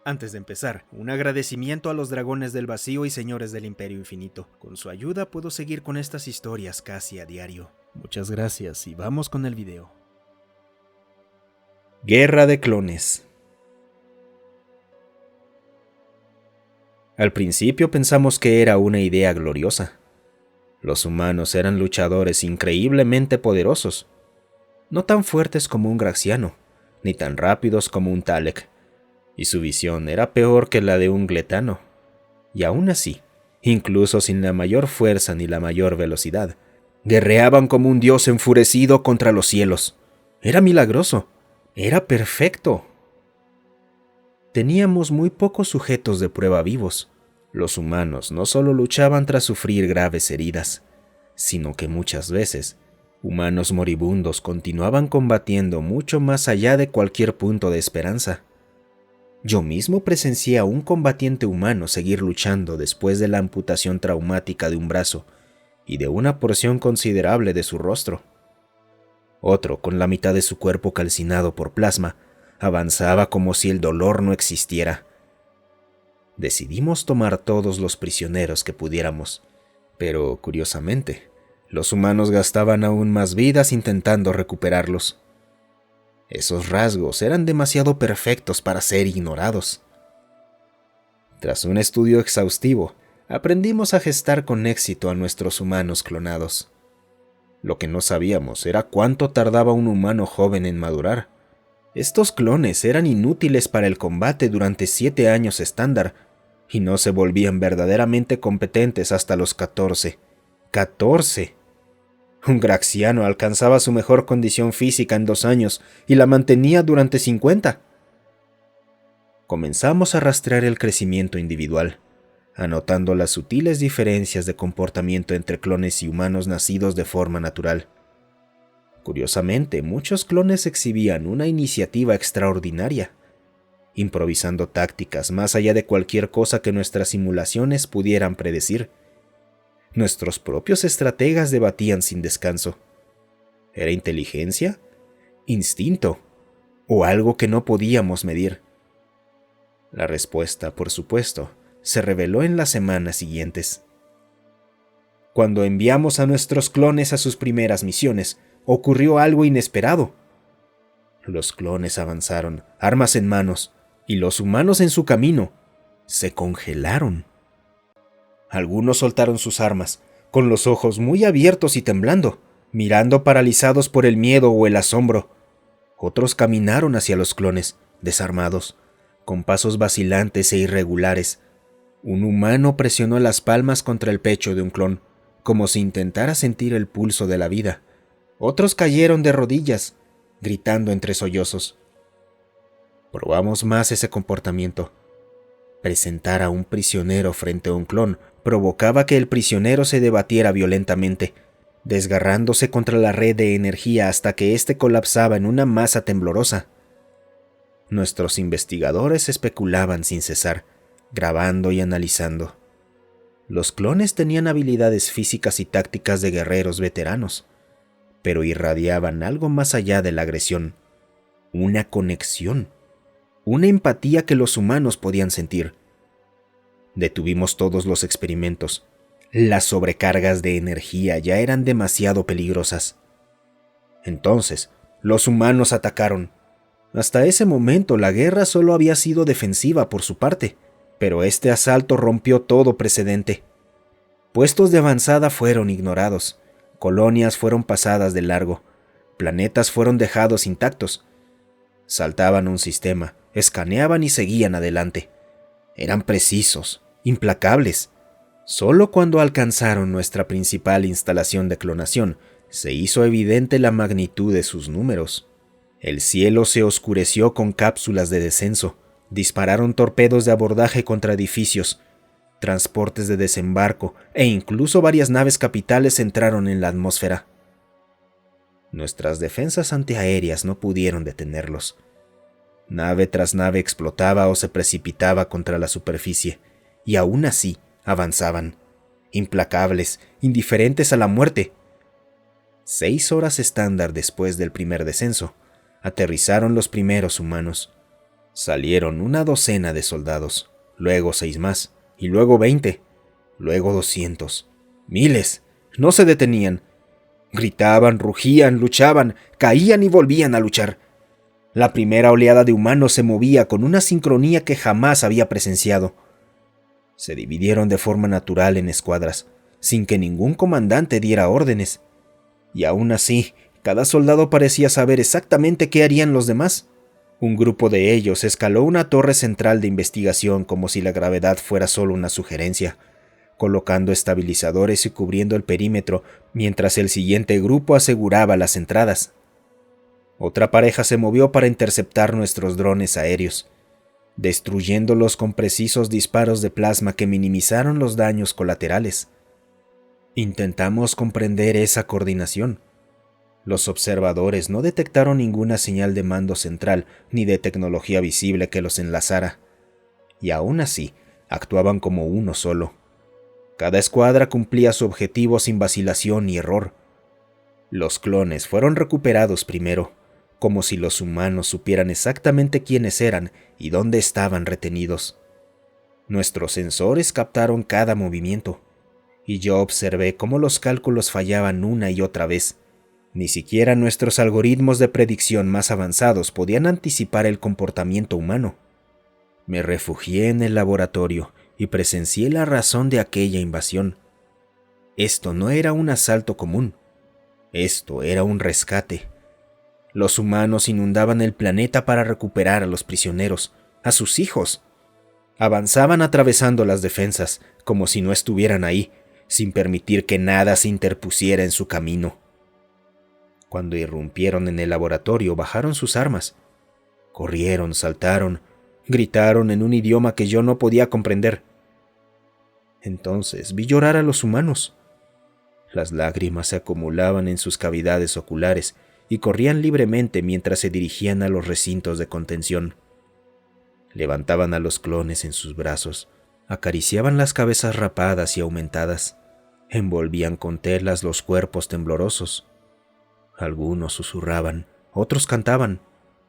Antes de empezar, un agradecimiento a los dragones del vacío y señores del Imperio Infinito. Con su ayuda puedo seguir con estas historias casi a diario. Muchas gracias y vamos con el video. Guerra de clones. Al principio pensamos que era una idea gloriosa. Los humanos eran luchadores increíblemente poderosos. No tan fuertes como un Graxiano, ni tan rápidos como un Talek. Y su visión era peor que la de un Gletano. Y aún así, incluso sin la mayor fuerza ni la mayor velocidad, guerreaban como un dios enfurecido contra los cielos. Era milagroso. Era perfecto. Teníamos muy pocos sujetos de prueba vivos. Los humanos no solo luchaban tras sufrir graves heridas, sino que muchas veces, humanos moribundos continuaban combatiendo mucho más allá de cualquier punto de esperanza. Yo mismo presencié a un combatiente humano seguir luchando después de la amputación traumática de un brazo y de una porción considerable de su rostro. Otro, con la mitad de su cuerpo calcinado por plasma, avanzaba como si el dolor no existiera. Decidimos tomar todos los prisioneros que pudiéramos, pero, curiosamente, los humanos gastaban aún más vidas intentando recuperarlos. Esos rasgos eran demasiado perfectos para ser ignorados. Tras un estudio exhaustivo, aprendimos a gestar con éxito a nuestros humanos clonados. Lo que no sabíamos era cuánto tardaba un humano joven en madurar. Estos clones eran inútiles para el combate durante 7 años estándar y no se volvían verdaderamente competentes hasta los 14. ¡14! Un Graxiano alcanzaba su mejor condición física en 2 años y la mantenía durante 50. Comenzamos a rastrear el crecimiento individual, anotando las sutiles diferencias de comportamiento entre clones y humanos nacidos de forma natural. Curiosamente, muchos clones exhibían una iniciativa extraordinaria, improvisando tácticas más allá de cualquier cosa que nuestras simulaciones pudieran predecir. Nuestros propios estrategas debatían sin descanso. ¿Era inteligencia? ¿Instinto? ¿O algo que no podíamos medir? La respuesta, por supuesto, se reveló en las semanas siguientes. Cuando enviamos a nuestros clones a sus primeras misiones, ocurrió algo inesperado. Los clones avanzaron, armas en manos, y los humanos en su camino se congelaron. Algunos soltaron sus armas, con los ojos muy abiertos y temblando, mirando paralizados por el miedo o el asombro. Otros caminaron hacia los clones, desarmados, con pasos vacilantes e irregulares. Un humano presionó las palmas contra el pecho de un clon, como si intentara sentir el pulso de la vida. Otros cayeron de rodillas, gritando entre sollozos. Probamos más ese comportamiento. Presentar a un prisionero frente a un clon provocaba que el prisionero se debatiera violentamente, desgarrándose contra la red de energía hasta que éste colapsaba en una masa temblorosa. Nuestros investigadores especulaban sin cesar, grabando y analizando. Los clones tenían habilidades físicas y tácticas de guerreros veteranos, pero irradiaban algo más allá de la agresión, una conexión, una empatía que los humanos podían sentir. Detuvimos todos los experimentos. Las sobrecargas de energía ya eran demasiado peligrosas. Entonces, los humanos atacaron. Hasta ese momento la guerra solo había sido defensiva por su parte, pero este asalto rompió todo precedente. Puestos de avanzada fueron ignorados, colonias fueron pasadas de largo, planetas fueron dejados intactos. Saltaban un sistema, escaneaban y seguían adelante. Eran precisos, implacables. Solo cuando alcanzaron nuestra principal instalación de clonación, se hizo evidente la magnitud de sus números. El cielo se oscureció con cápsulas de descenso, dispararon torpedos de abordaje contra edificios, transportes de desembarco e incluso varias naves capitales entraron en la atmósfera. Nuestras defensas antiaéreas no pudieron detenerlos. Nave tras nave explotaba o se precipitaba contra la superficie, y aún así avanzaban, implacables, indiferentes a la muerte. 6 horas estándar después del primer descenso, aterrizaron los primeros humanos. Salieron una docena de soldados, luego 6 más, y luego 20, luego 200, miles. No se detenían. Gritaban, rugían, luchaban, caían y volvían a luchar. La primera oleada de humanos se movía con una sincronía que jamás había presenciado. Se dividieron de forma natural en escuadras, sin que ningún comandante diera órdenes. Y aún así, cada soldado parecía saber exactamente qué harían los demás. Un grupo de ellos escaló una torre central de investigación como si la gravedad fuera solo una sugerencia, colocando estabilizadores y cubriendo el perímetro, mientras el siguiente grupo aseguraba las entradas. Otra pareja se movió para interceptar nuestros drones aéreos, destruyéndolos con precisos disparos de plasma que minimizaron los daños colaterales. Intentamos comprender esa coordinación. Los observadores no detectaron ninguna señal de mando central ni de tecnología visible que los enlazara, y aún así actuaban como uno solo. Cada escuadra cumplía su objetivo sin vacilación ni error. Los clones fueron recuperados primero, como si los humanos supieran exactamente quiénes eran y dónde estaban retenidos. Nuestros sensores captaron cada movimiento, y yo observé cómo los cálculos fallaban una y otra vez. Ni siquiera nuestros algoritmos de predicción más avanzados podían anticipar el comportamiento humano. Me refugié en el laboratorio y presencié la razón de aquella invasión. Esto no era un asalto común. Esto era un rescate. Los humanos inundaban el planeta para recuperar a los prisioneros, a sus hijos. Avanzaban atravesando las defensas, como si no estuvieran ahí, sin permitir que nada se interpusiera en su camino. Cuando irrumpieron en el laboratorio, bajaron sus armas. Corrieron, saltaron, gritaron en un idioma que yo no podía comprender. Entonces vi llorar a los humanos. Las lágrimas se acumulaban en sus cavidades oculares y corrían libremente mientras se dirigían a los recintos de contención. Levantaban a los clones en sus brazos, acariciaban las cabezas rapadas y aumentadas, envolvían con telas los cuerpos temblorosos. Algunos susurraban, otros cantaban,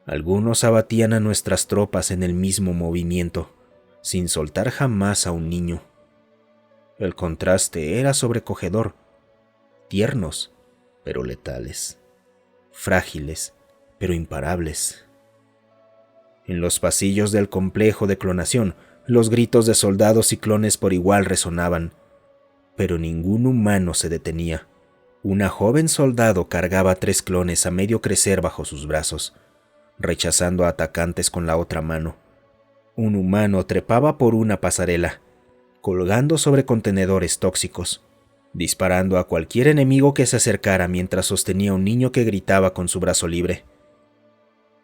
algunos abatían a nuestras tropas en el mismo movimiento, sin soltar jamás a un niño. El contraste era sobrecogedor, tiernos, pero letales, frágiles, pero imparables. En los pasillos del complejo de clonación, los gritos de soldados y clones por igual resonaban, pero ningún humano se detenía. Una joven soldado cargaba 3 clones a medio crecer bajo sus brazos, rechazando a atacantes con la otra mano. Un humano trepaba por una pasarela, colgando sobre contenedores tóxicos, disparando a cualquier enemigo que se acercara mientras sostenía un niño que gritaba con su brazo libre.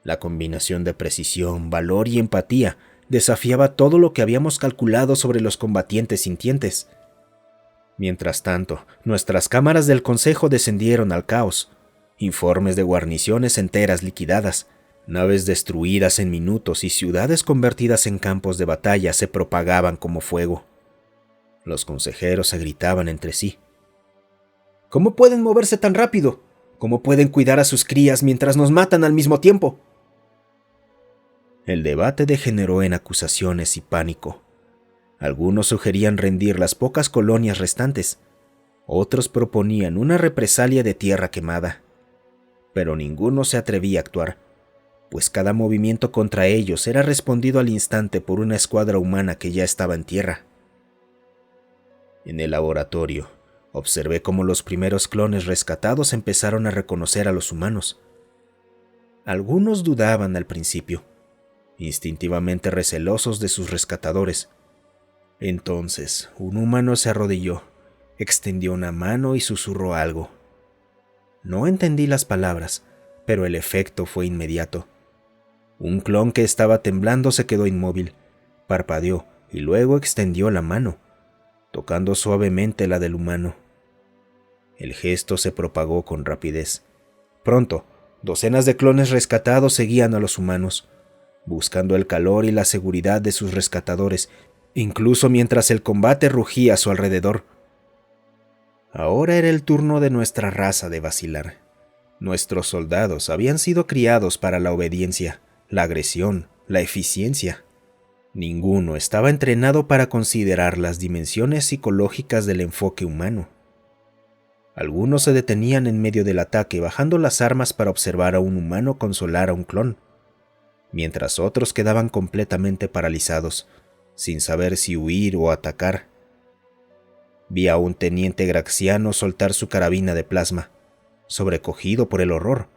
La combinación de precisión, valor y empatía desafiaba todo lo que habíamos calculado sobre los combatientes sintientes. Mientras tanto, nuestras cámaras del Consejo descendieron al caos. Informes de guarniciones enteras liquidadas, naves destruidas en minutos y ciudades convertidas en campos de batalla se propagaban como fuego. Los consejeros se gritaban entre sí. ¿Cómo pueden moverse tan rápido? ¿Cómo pueden cuidar a sus crías mientras nos matan al mismo tiempo? El debate degeneró en acusaciones y pánico. Algunos sugerían rendir las pocas colonias restantes. Otros proponían una represalia de tierra quemada. Pero ninguno se atrevía a actuar, pues cada movimiento contra ellos era respondido al instante por una escuadra humana que ya estaba en tierra. En el laboratorio, observé cómo los primeros clones rescatados empezaron a reconocer a los humanos. Algunos dudaban al principio, instintivamente recelosos de sus rescatadores. Entonces, un humano se arrodilló, extendió una mano y susurró algo. No entendí las palabras, pero el efecto fue inmediato. Un clon que estaba temblando se quedó inmóvil, parpadeó y luego extendió la mano, tocando suavemente la del humano. El gesto se propagó con rapidez. Pronto, docenas de clones rescatados seguían a los humanos, buscando el calor y la seguridad de sus rescatadores, incluso mientras el combate rugía a su alrededor. Ahora era el turno de nuestra raza de vacilar. Nuestros soldados habían sido criados para la obediencia, la agresión, la eficiencia. Ninguno estaba entrenado para considerar las dimensiones psicológicas del enfoque humano. Algunos se detenían en medio del ataque bajando las armas para observar a un humano consolar a un clon, mientras otros quedaban completamente paralizados, sin saber si huir o atacar. Vi a un teniente graxiano soltar su carabina de plasma, sobrecogido por el horror,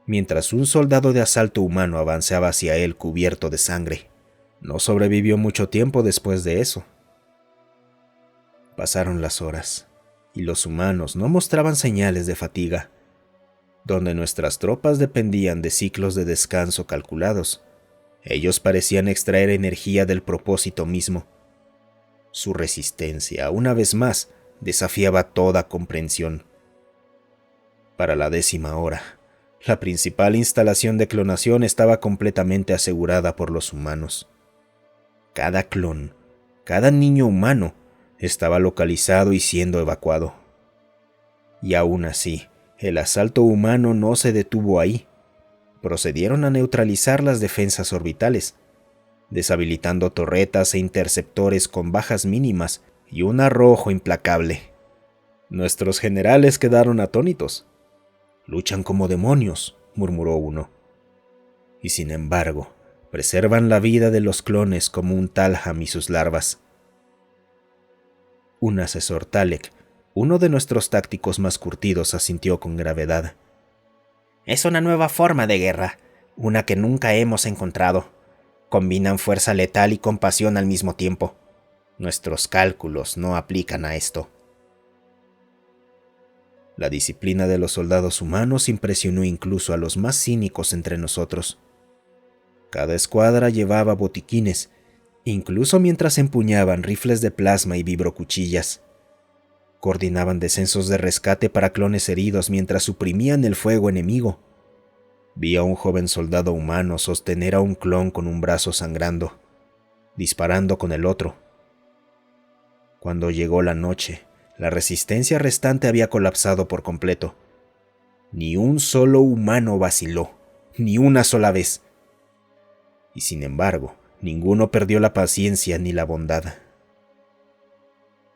mientras un soldado de asalto humano avanzaba hacia él cubierto de sangre. No sobrevivió mucho tiempo después de eso. Pasaron las horas, y los humanos no mostraban señales de fatiga. Donde nuestras tropas dependían de ciclos de descanso calculados, ellos parecían extraer energía del propósito mismo. Su resistencia, una vez más, desafiaba toda comprensión. Para la 10ª hora, la principal instalación de clonación estaba completamente asegurada por los humanos. Cada clon, cada niño humano, estaba localizado y siendo evacuado. Y aún así, el asalto humano no se detuvo ahí. Procedieron a neutralizar las defensas orbitales, deshabilitando torretas e interceptores con bajas mínimas y un arrojo implacable. Nuestros generales quedaron atónitos. «Luchan como demonios», murmuró uno. Y sin embargo, preservan la vida de los clones como un Talham y sus larvas. Un asesor Talek, uno de nuestros tácticos más curtidos, asintió con gravedad. «Es una nueva forma de guerra, una que nunca hemos encontrado. Combinan fuerza letal y compasión al mismo tiempo. Nuestros cálculos no aplican a esto». La disciplina de los soldados humanos impresionó incluso a los más cínicos entre nosotros. Cada escuadra llevaba botiquines, incluso mientras empuñaban rifles de plasma y vibrocuchillas. Coordinaban descensos de rescate para clones heridos mientras suprimían el fuego enemigo. Vi a un joven soldado humano sostener a un clon con un brazo sangrando, disparando con el otro. Cuando llegó la noche, la resistencia restante había colapsado por completo. Ni un solo humano vaciló, ni una sola vez. Y sin embargo, ninguno perdió la paciencia ni la bondad.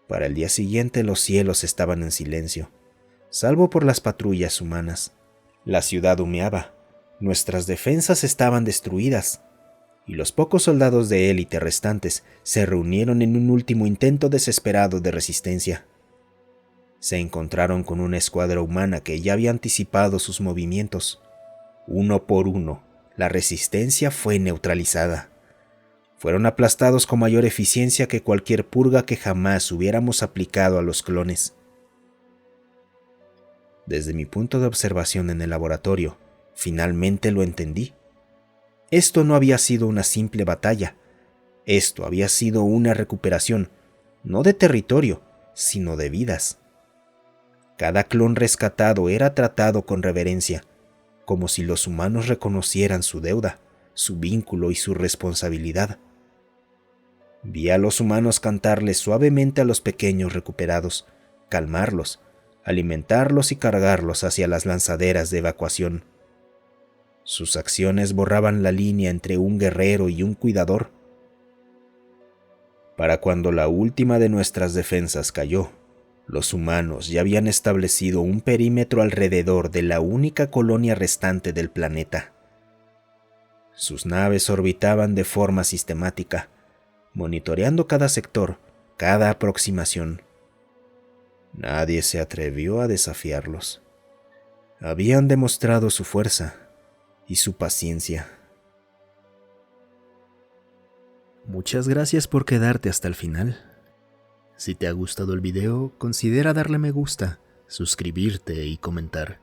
Para el día siguiente los cielos estaban en silencio, salvo por las patrullas humanas. La ciudad humeaba, nuestras defensas estaban destruidas, y los pocos soldados de élite restantes se reunieron en un último intento desesperado de resistencia. Se encontraron con una escuadra humana que ya había anticipado sus movimientos. Uno por uno, la resistencia fue neutralizada. Fueron aplastados con mayor eficiencia que cualquier purga que jamás hubiéramos aplicado a los clones. Desde mi punto de observación en el laboratorio, finalmente lo entendí. Esto no había sido una simple batalla. Esto había sido una recuperación, no de territorio, sino de vidas. Cada clon rescatado era tratado con reverencia, como si los humanos reconocieran su deuda, su vínculo y su responsabilidad. Vi a los humanos cantarles suavemente a los pequeños recuperados, calmarlos, alimentarlos y cargarlos hacia las lanzaderas de evacuación. Sus acciones borraban la línea entre un guerrero y un cuidador. Para cuando la última de nuestras defensas cayó, los humanos ya habían establecido un perímetro alrededor de la única colonia restante del planeta. Sus naves orbitaban de forma sistemática, monitoreando cada sector, cada aproximación. Nadie se atrevió a desafiarlos. Habían demostrado su fuerza y su paciencia. Muchas gracias por quedarte hasta el final. Si te ha gustado el video, considera darle me gusta, suscribirte y comentar.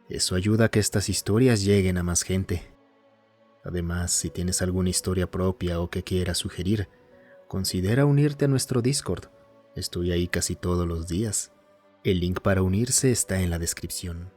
Eso ayuda a que estas historias lleguen a más gente. Además, si tienes alguna historia propia o que quieras sugerir, considera unirte a nuestro Discord. Estoy ahí casi todos los días. El link para unirse está en la descripción.